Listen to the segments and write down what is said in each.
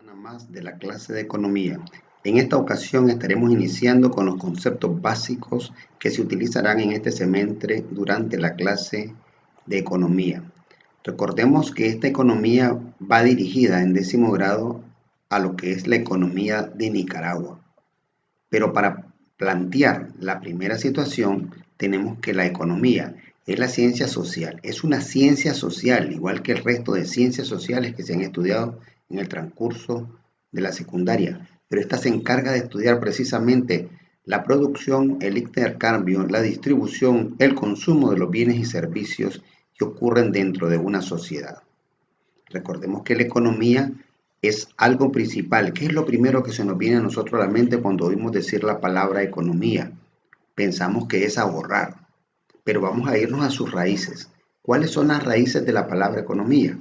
semana más de la clase de economía. En esta ocasión estaremos iniciando con los conceptos básicos que se utilizarán en este semestre durante la clase de economía. Recordemos que esta economía va dirigida en 10º grado a lo que es la economía de Nicaragua. Pero para plantear la primera situación, tenemos que la economía es la ciencia social, es una ciencia social, igual que el resto de ciencias sociales que se han estudiado en el transcurso de la secundaria, pero esta se encarga de estudiar precisamente la producción, el intercambio, la distribución, el consumo de los bienes y servicios que ocurren dentro de una sociedad. Recordemos que la economía es algo principal. ¿Qué es lo primero que se nos viene a nosotros a la mente cuando oímos decir la palabra economía? Pensamos que es ahorrar, pero vamos a irnos a sus raíces. ¿Cuáles son las raíces de la palabra economía?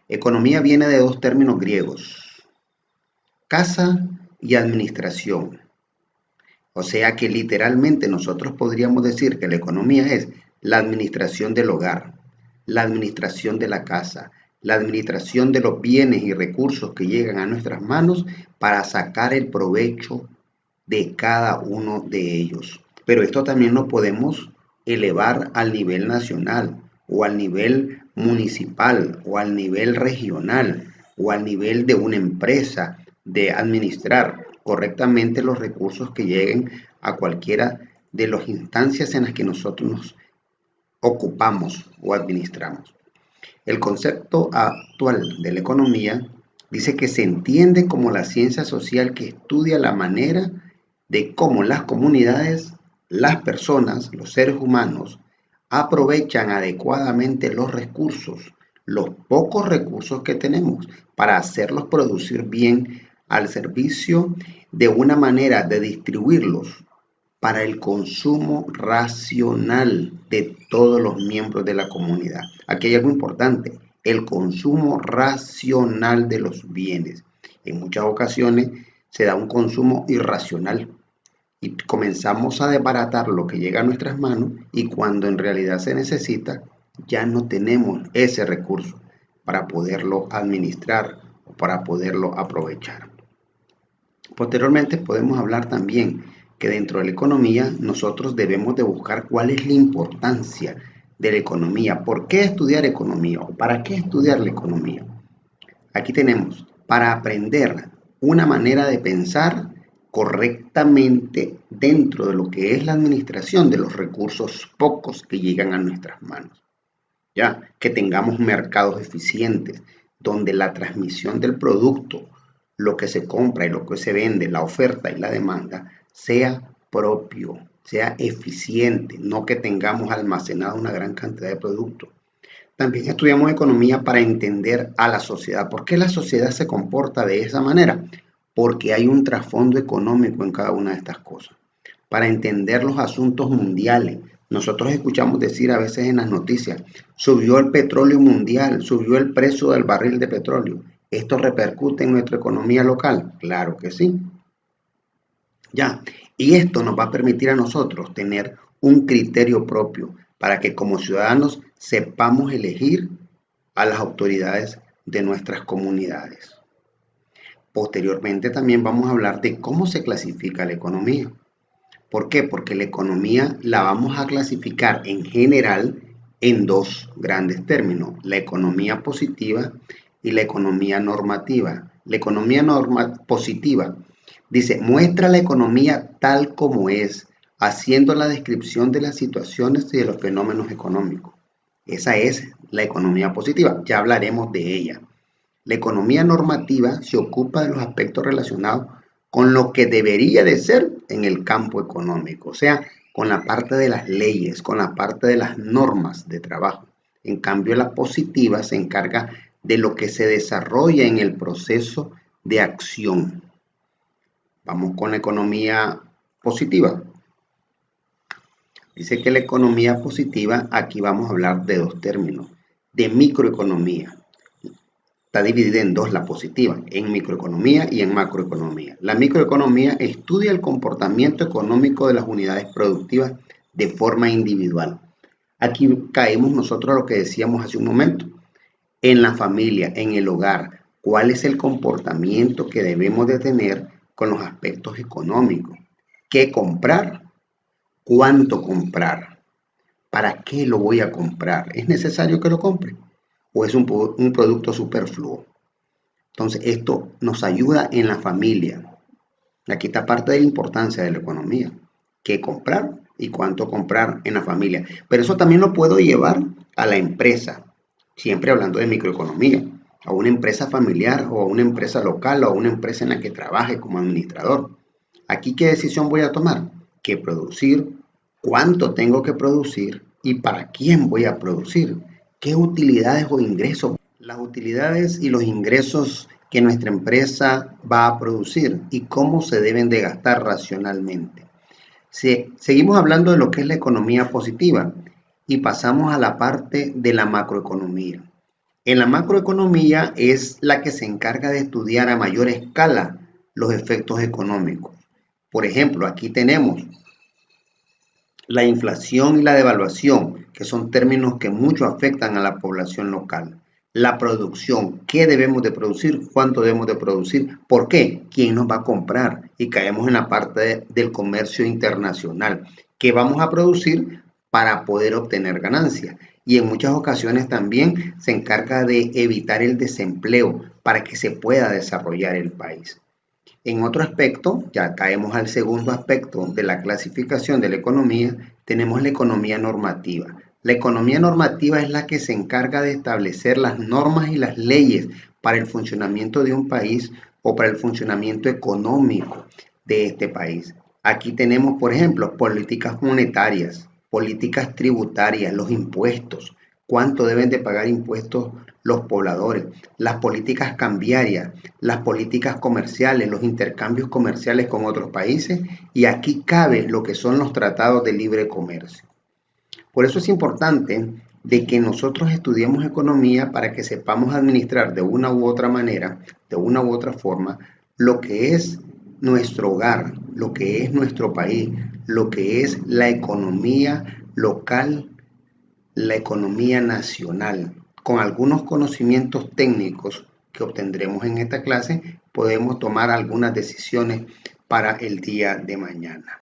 Economía viene de dos términos griegos, casa y administración. O sea que literalmente nosotros podríamos decir que la economía es la administración del hogar, la administración de la casa, la administración de los bienes y recursos que llegan a nuestras manos para sacar el provecho de cada uno de ellos. Pero esto también lo podemos elevar al nivel nacional o al nivel municipal o al nivel regional o al nivel de una empresa, de administrar correctamente los recursos que lleguen a cualquiera de las instancias en las que nosotros nos ocupamos o administramos. El concepto actual de la economía dice que se entiende como la ciencia social que estudia la manera de cómo las comunidades, las personas, los seres humanos, aprovechan adecuadamente los recursos, los pocos recursos que tenemos, para hacerlos producir bien al servicio de una manera de distribuirlos para el consumo racional de todos los miembros de la comunidad. Aquí hay algo importante, el consumo racional de los bienes. En muchas ocasiones se da un consumo irracional y comenzamos a desbaratar lo que llega a nuestras manos y cuando en realidad se necesita, ya no tenemos ese recurso para poderlo administrar o para poderlo aprovechar. Posteriormente podemos hablar también que dentro de la economía nosotros debemos de buscar cuál es la importancia de la economía. ¿Por qué estudiar economía o para qué estudiar la economía? Aquí tenemos para aprender una manera de pensar correctamente dentro de lo que es la administración de los recursos pocos que llegan a nuestras manos. Ya que tengamos mercados eficientes donde la transmisión del producto, lo que se compra y lo que se vende, la oferta y la demanda, sea propio, sea eficiente, no que tengamos almacenada una gran cantidad de productos. También estudiamos economía para entender a la sociedad. ¿Por qué la sociedad se comporta de esa manera? Porque hay un trasfondo económico en cada una de estas cosas. Para entender los asuntos mundiales, nosotros escuchamos decir a veces en las noticias, subió el petróleo mundial, subió el precio del barril de petróleo. ¿Esto repercute en nuestra economía local? Claro que sí. Ya, y esto nos va a permitir a nosotros tener un criterio propio para que como ciudadanos sepamos elegir a las autoridades de nuestras comunidades. Posteriormente también vamos a hablar de cómo se clasifica la economía. ¿Por qué? Porque la economía la vamos a clasificar en general en dos grandes términos, la economía positiva y la economía normativa. La economía positiva dice, muestra la economía tal como es, haciendo la descripción de las situaciones y de los fenómenos económicos. Esa es la economía positiva, ya hablaremos de ella. La economía normativa se ocupa de los aspectos relacionados con lo que debería de ser en el campo económico, o sea, con la parte de las leyes, con la parte de las normas de trabajo. En cambio, la positiva se encarga de lo que se desarrolla en el proceso de acción. Vamos con la economía positiva. Dice que la economía positiva, aquí vamos a hablar de dos términos, de microeconomía. Está dividida en dos, la positiva, en microeconomía y en macroeconomía. La microeconomía estudia el comportamiento económico de las unidades productivas de forma individual. Aquí caemos nosotros a lo que decíamos hace un momento. En la familia, en el hogar, ¿Cuál es el comportamiento que debemos de tener con los aspectos económicos? ¿Qué comprar? ¿Cuánto comprar? ¿Para qué lo voy a comprar? ¿Es necesario que lo compre? ¿O es un producto superfluo? Entonces, esto nos ayuda en la familia. Aquí está parte de la importancia de la economía. ¿Qué comprar y cuánto comprar en la familia? Pero eso también lo puedo llevar a la empresa, siempre hablando de microeconomía, a una empresa familiar o a una empresa local o a una empresa en la que trabaje como administrador. Aquí, ¿qué decisión voy a tomar? ¿Qué producir? ¿Cuánto tengo que producir? ¿Y para quién voy a producir? ¿Qué utilidades o ingresos? Las utilidades y los ingresos que nuestra empresa va a producir y cómo se deben de gastar racionalmente. Seguimos hablando de lo que es la economía positiva y pasamos a la parte de la macroeconomía. En la macroeconomía es la que se encarga de estudiar a mayor escala los efectos económicos. Por ejemplo, aquí tenemos la inflación y la devaluación, que son términos que mucho afectan a la población local. La producción, qué debemos de producir, cuánto debemos de producir, por qué, quién nos va a comprar. Y caemos en la parte del comercio internacional, qué vamos a producir para poder obtener ganancias. Y en muchas ocasiones también se encarga de evitar el desempleo para que se pueda desarrollar el país. En otro aspecto, ya caemos al segundo aspecto de la clasificación de la economía, tenemos la economía normativa. La economía normativa es la que se encarga de establecer las normas y las leyes para el funcionamiento de un país o para el funcionamiento económico de este país. Aquí tenemos, por ejemplo, políticas monetarias, políticas tributarias, los impuestos, cuánto deben de pagar impuestos los pobladores, las políticas cambiarias, las políticas comerciales, los intercambios comerciales con otros países, y aquí cabe lo que son los tratados de libre comercio. Por eso es importante de que nosotros estudiemos economía para que sepamos administrar de una u otra manera, de una u otra forma, lo que es nuestro hogar, lo que es nuestro país, lo que es la economía local, la economía nacional. Con algunos conocimientos técnicos que obtendremos en esta clase, podemos tomar algunas decisiones para el día de mañana.